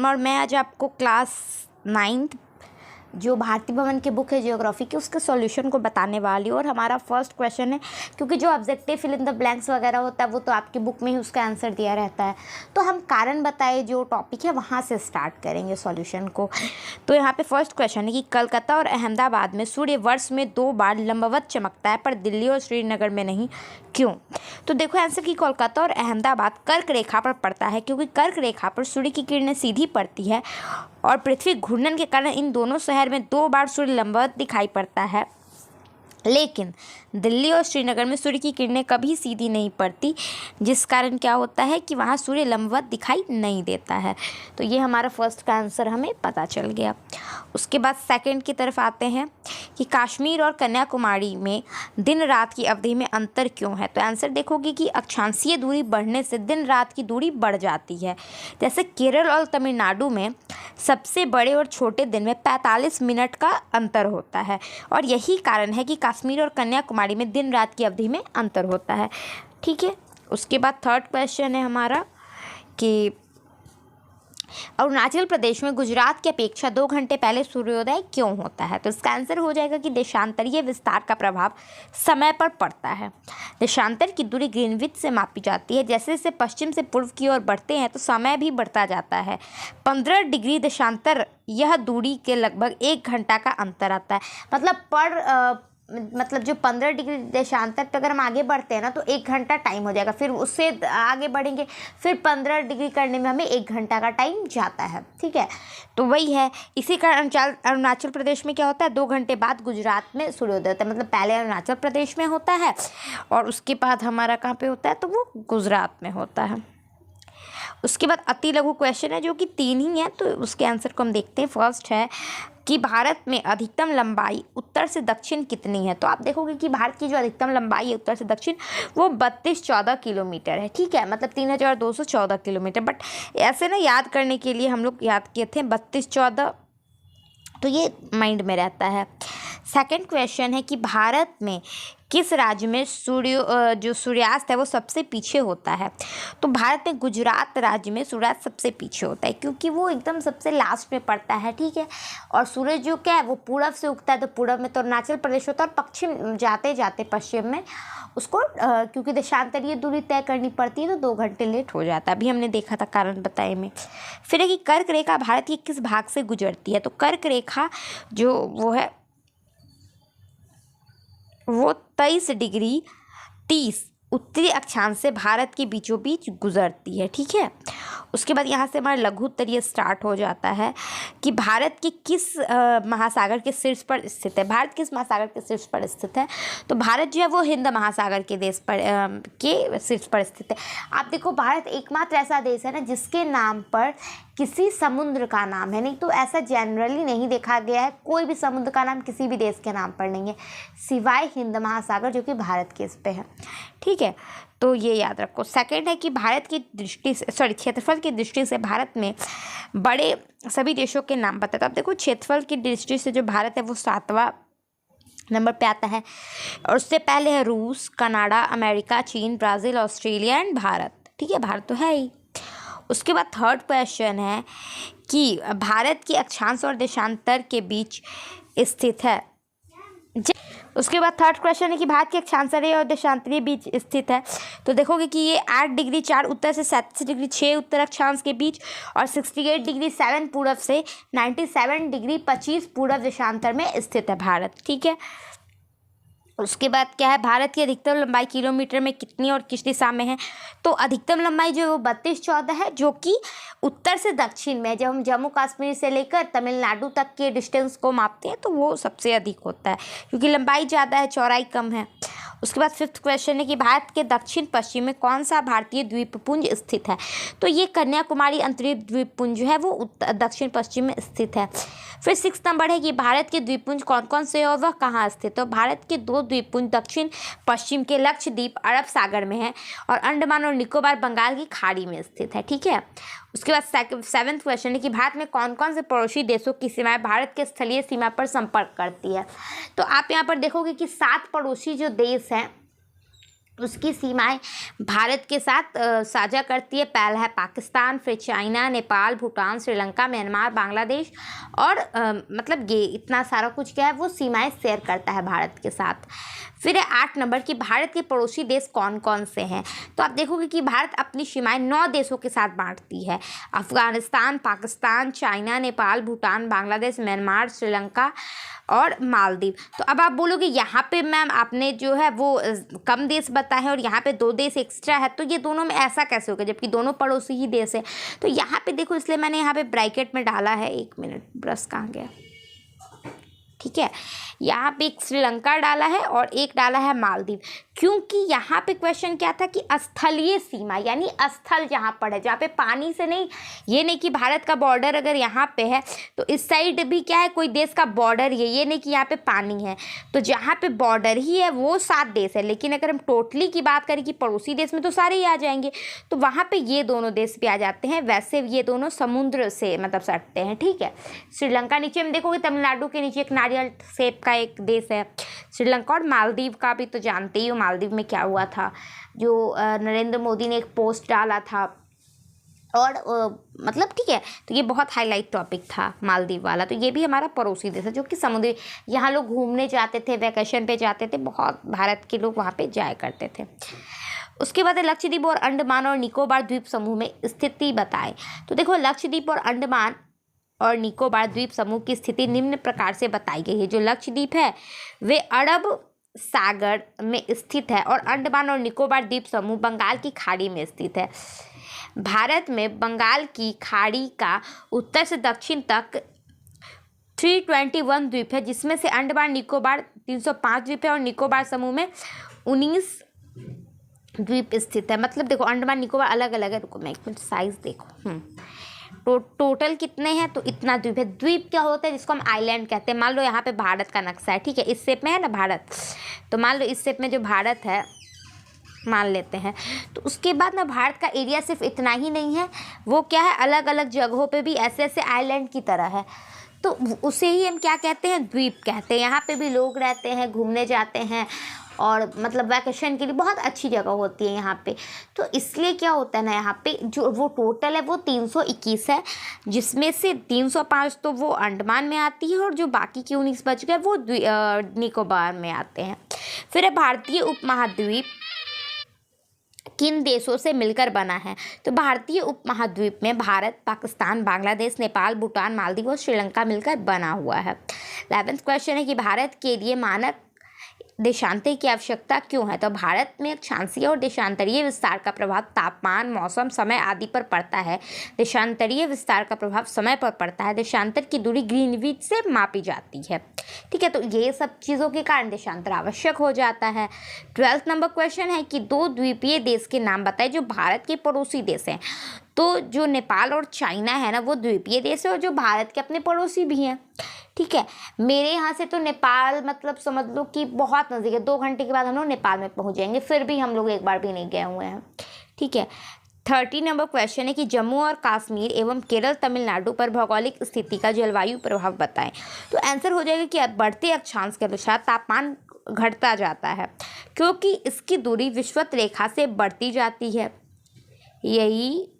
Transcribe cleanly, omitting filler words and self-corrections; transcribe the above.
और मैं आज आपको क्लास 9th जो भारती भवन की बुक है जियोग्राफी की उसके सॉल्यूशन को बताने वाली हूँ। और हमारा फर्स्ट क्वेश्चन है, क्योंकि जो objective fill in the blanks वगैरह होता है वो तो आपकी बुक में ही उसका आंसर दिया रहता है, तो हम कारण बताए जो टॉपिक है वहाँ से स्टार्ट करेंगे सॉल्यूशन को। तो यहाँ पे फर्स्ट क्वेश्चन है कि कलकत्ता और अहमदाबाद में सूर्य वर्ष में 2 बार लंबवत चमकता है पर दिल्ली और श्रीनगर में नहीं, क्यों? तो देखो आंसर कि कोलकाता और अहमदाबाद कर्क रेखा पर पड़ता है, क्योंकि कर्क रेखा पर सूर्य की किरणें सीधी पड़ती है और पृथ्वी घूर्णन के कारण इन दोनों शहर में 2 बार सूर्य लंबवत दिखाई पड़ता है। लेकिन दिल्ली और श्रीनगर में सूर्य की किरणें कभी सीधी नहीं पड़ती, जिस कारण क्या होता है कि वहाँ सूर्य लंबवत दिखाई नहीं देता है। तो ये हमारा फर्स्ट का आंसर हमें पता चल गया। उसके बाद सेकंड की तरफ आते हैं कि कश्मीर और कन्याकुमारी में दिन रात की अवधि में अंतर क्यों है। तो आंसर देखोगे कि अक्षांशीय दूरी बढ़ने से दिन रात की दूरी बढ़ जाती है। जैसे केरल और तमिलनाडु में सबसे बड़े और छोटे दिन में 45 मिनट का अंतर होता है, और यही कारण है कि कश्मीर और कन्याकुमारी में दिन रात की अवधि में अंतर होता है। ठीक है। उसके बाद थर्ड क्वेश्चन है हमारा कि अरुणाचल प्रदेश में गुजरात की अपेक्षा 2 घंटे पहले सूर्योदय क्यों होता है। तो इसका आंसर हो जाएगा कि देशांतरीय विस्तार का प्रभाव समय पर पड़ता है। देशांतर की दूरी ग्रीनविच से मापी जाती है। जैसे जैसे पश्चिम से पूर्व की ओर बढ़ते हैं तो समय भी बढ़ता जाता है। 15 डिग्री देशांतर यह दूरी के लगभग 1 घंटा का अंतर आता है। मतलब जो 15 डिग्री देशांतर पे अगर हम आगे बढ़ते हैं ना तो 1 घंटा टाइम हो जाएगा, फिर उससे आगे बढ़ेंगे फिर 15 डिग्री करने में हमें 1 घंटा का टाइम जाता है। ठीक है, तो वही है। इसी कारण अरुणाचल प्रदेश में क्या होता है, 2 घंटे बाद गुजरात में सूर्योदय होता है। मतलब पहले अरुणाचल प्रदेश में होता है और उसके बाद हमारा कहाँ पे होता है, तो वो गुजरात में होता है। उसके बाद अति लघु क्वेश्चन है जो कि 3 ही है, तो उसके आंसर को हम देखते हैं। फर्स्ट है कि भारत में अधिकतम लंबाई उत्तर से दक्षिण कितनी है। तो आप देखोगे कि भारत की जो अधिकतम लंबाई है उत्तर से दक्षिण वो 3214 किलोमीटर है। ठीक है, मतलब 3214 किलोमीटर। बट ऐसे ना याद करने के लिए हम लोग याद किए थे 3214, तो ये माइंड में रहता है। सेकंड क्वेश्चन है कि भारत में किस राज्य में जो सूर्यास्त है वो सबसे पीछे होता है। तो भारत में गुजरात राज्य में सूर्यास्त सबसे पीछे होता है, क्योंकि वो एकदम सबसे लास्ट में पड़ता है। ठीक है, और सूरज जो क्या है वो पूरब से उगता है, तो पूरब में तो अरुणाचल प्रदेश होता है, और पश्चिम जाते जाते पश्चिम में उसको क्योंकि देशांतरीय दूरी तय करनी पड़ती है तो 2 घंटे लेट हो जाता है। अभी हमने देखा था कारण बताए में। फिर है कि कर्क रेखा भारत के किस भाग से गुजरती है। तो कर्क रेखा जो वो है वो 23 डिग्री 30 उत्तरी अक्षांश से भारत के बीचों बीच गुजरती है। ठीक है, उसके बाद यहाँ से हमारा लघु उत्तर ये स्टार्ट हो जाता है कि भारत के किस महासागर के शीर्ष पर स्थित है। भारत किस महासागर के शीर्ष पर स्थित है। तो भारत जो है वो हिंद महासागर के देश पर के शीर्ष पर स्थित है। आप देखो भारत एकमात्र ऐसा देश है ना जिसके नाम पर किसी समुद्र का नाम है, नहीं तो ऐसा जनरली नहीं देखा गया है। कोई भी समुद्र का नाम किसी भी देश के नाम पर नहीं है सिवाय हिंद महासागर जो कि भारत के इस पे है। ठीक है, तो ये याद रखो। सेकंड है कि भारत की दृष्टि से क्षेत्रफल की दृष्टि से भारत में बड़े सभी देशों के नाम बताते हैं। तो अब देखो क्षेत्रफल की दृष्टि से जो भारत है वो 7वां नंबर पे आता है, और उससे पहले है रूस, कनाडा, अमेरिका, चीन, ब्राज़ील, ऑस्ट्रेलिया एंड भारत। ठीक है, भारत तो है ही। उसके बाद थर्ड क्वेश्चन है कि भारत की अक्षांश और देशांतर के बीच स्थित है। उसके बाद थर्ड क्वेश्चन है कि भारत के अक्षांशरीय और देशांतरीय बीच स्थित है। तो देखोगे कि ये 8 डिग्री 4 उत्तर से 37 डिग्री 6 उत्तर अक्षांश के बीच, और 68 डिग्री 7 पूरब से 97 डिग्री 25 पूरब देशांतर में स्थित है भारत। ठीक है, उसके बाद क्या है, भारत की अधिकतम लंबाई किलोमीटर में कितनी और किस दिशा में है। तो अधिकतम लंबाई जो है वो 3214 है, जो कि उत्तर से दक्षिण में। जब हम जम्मू कश्मीर से लेकर तमिलनाडु तक के डिस्टेंस को मापते हैं तो वो सबसे अधिक होता है, क्योंकि लंबाई ज़्यादा है, चौड़ाई कम है। उसके बाद फिफ्थ क्वेश्चन है कि भारत के दक्षिण पश्चिम में कौन सा भारतीय द्वीपपुंज स्थित है। तो ये कन्याकुमारी अंतरिक्ष द्वीपपुंज जो है वो दक्षिण पश्चिम में स्थित है। फिर 6 नंबर है कि भारत के द्वीपपुंज कौन कौन से और वह कहाँ स्थित है। तो भारत के 2 द्वीपपुंज दक्षिण पश्चिम के लक्षद्वीप अरब सागर में है, और अंडमान और निकोबार बंगाल की खाड़ी में स्थित है। ठीक है, उसके बाद 7वां क्वेश्चन है कि भारत में कौन कौन से पड़ोसी देशों की सीमाएं भारत के स्थलीय सीमा पर संपर्क करती है। तो आप यहाँ पर देखोगे कि 7 पड़ोसी जो देश हैं उसकी सीमाएं भारत के साथ साझा करती है। पहला है पाकिस्तान, फिर चाइना, नेपाल, भूटान, श्रीलंका, म्यांमार, बांग्लादेश और मतलब ये इतना सारा कुछ क्या है वो सीमाएं शेयर करता है भारत के साथ। फिर है 8 नंबर की भारत के पड़ोसी देश कौन कौन से हैं। तो आप देखोगे कि भारत अपनी सीमाएं 9 देशों के साथ बांटती है। अफगानिस्तान, पाकिस्तान, चाइना, नेपाल, भूटान, बांग्लादेश, म्यांमार, श्रीलंका और मालदीव। तो अब आप बोलोगे यहाँ पे मैम आपने जो है वो कम देश बताए हैं और यहाँ पे 2 देश एक्स्ट्रा है, तो ये दोनों में ऐसा कैसे हो गया जबकि दोनों पड़ोसी ही देश है। तो यहाँ पे देखो इसलिए मैंने यहाँ पे ब्रैकेट में डाला है। 1 मिनट, ब्रश कहाँ गया, ठीक है। यहाँ पे एक श्रीलंका डाला है और एक डाला है मालदीव, क्योंकि यहाँ पे क्वेश्चन क्या था कि स्थलीय सीमा यानी स्थल जहाँ पर है, जहाँ पे पानी से नहीं, ये नहीं कि भारत का बॉर्डर अगर यहाँ पे है तो इस साइड भी क्या है कोई देश का बॉर्डर ही है, ये नहीं कि यहाँ पे पानी है। तो जहाँ पे बॉर्डर ही है वो 7 देश है, लेकिन अगर हम टोटली की बात करें कि पड़ोसी देश में तो सारे ही आ जाएंगे, तो वहाँ पर ये दोनों देश भी आ जाते हैं। वैसे ये दोनों समुद्र से मतलब सटते हैं, ठीक है। श्रीलंका नीचे में देखोगे तमिलनाडु के नीचे एक नारियल शेप का एक देश है श्रीलंका। और मालदीव का भी तो जानते ही हो मालदीव में क्या हुआ था, जो नरेंद्र मोदी ने एक पोस्ट डाला था और मतलब ठीक है, तो ये बहुत हाईलाइट टॉपिक था मालदीव वाला। तो ये भी हमारा पड़ोसी देश है जो कि समुद्री, यहाँ लोग घूमने जाते थे, वैकेशन पे जाते थे, बहुत भारत के लोग वहाँ पे जाया करते थे। उसके बाद लक्षद्वीप और अंडमान और निकोबार द्वीप समूह में स्थिति बताएं। तो देखो लक्षद्वीप और अंडमान और निकोबार द्वीप समूह की स्थिति निम्न प्रकार से बताई गई है। जो लक्षद्वीप है वे अरब सागर में स्थित है और अंडमान और निकोबार द्वीप समूह बंगाल की खाड़ी में स्थित है। भारत में बंगाल की खाड़ी का उत्तर से दक्षिण तक 321 द्वीप है, जिसमें से अंडमान निकोबार 305 द्वीप है और निकोबार समूह में 19 द्वीप स्थित है। मतलब देखो अंडमान निकोबार अलग अलग है। रुको मैं एक मिनट साइज देखो। टोटल कितने हैं, तो इतना द्वीप है। द्वीप क्या होता है, जिसको हम आइलैंड कहते हैं। मान लो यहाँ पे भारत का नक्शा है, ठीक है, इस शेप में है ना भारत, तो मान लो इस शेप में जो भारत है मान लेते हैं। तो उसके बाद ना भारत का एरिया सिर्फ इतना ही नहीं है, वो क्या है अलग अलग जगहों पे भी ऐसे ऐसे आइलैंड की तरह है, तो उसे ही हम क्या कहते हैं, द्वीप कहते हैं। यहाँ पे भी लोग रहते हैं, घूमने जाते हैं और मतलब वैकेशन के लिए बहुत अच्छी जगह होती है यहाँ पे। तो इसलिए क्या होता है ना, यहाँ पे जो वो टोटल है वो 321 है, जिसमें से 305 तो वो अंडमान में आती है और जो बाकी के 19 बच गए वो निकोबार में आते हैं। फिर है भारतीय उपमहाद्वीप किन देशों से मिलकर बना है। तो भारतीय उपमहाद्वीप में भारत, पाकिस्तान, बांग्लादेश, नेपाल, भूटान, मालदीव और श्रीलंका मिलकर बना हुआ है। 11वां क्वेश्चन है कि भारत के लिए मानक देशांतर की आवश्यकता क्यों है। तो भारत में अक्षांशीय और देशांतरीय विस्तार का प्रभाव तापमान, मौसम, समय आदि पर पड़ता है। देशांतरीय विस्तार का प्रभाव समय पर पड़ता है। देशांतर की दूरी ग्रीनविच से मापी जाती है, ठीक है। तो ये सब चीज़ों के कारण देशांतर आवश्यक हो जाता है। 12वां नंबर क्वेश्चन है कि 2 द्वीपीय देश के नाम बताएं जो भारत के पड़ोसी देश हैं। तो जो नेपाल और चाइना है ना वो द्वीपीय देश है और जो भारत के अपने पड़ोसी भी हैं, ठीक है। मेरे यहाँ से तो नेपाल मतलब समझ लो कि बहुत नज़दीक है, 2 घंटे के बाद हम लोग नेपाल में पहुँच जाएंगे, फिर भी हम लोग एक बार भी नहीं गए हुए हैं, ठीक है। 13 नंबर क्वेश्चन है कि जम्मू और कश्मीर एवं केरल, तमिलनाडु पर भौगोलिक स्थिति का जलवायु प्रभाव बताएं। तो आंसर हो जाएगा कि बढ़ते अक्षांश के अनुसार तापमान घटता जाता है क्योंकि इसकी दूरी विषुवत रेखा से बढ़ती जाती है। यही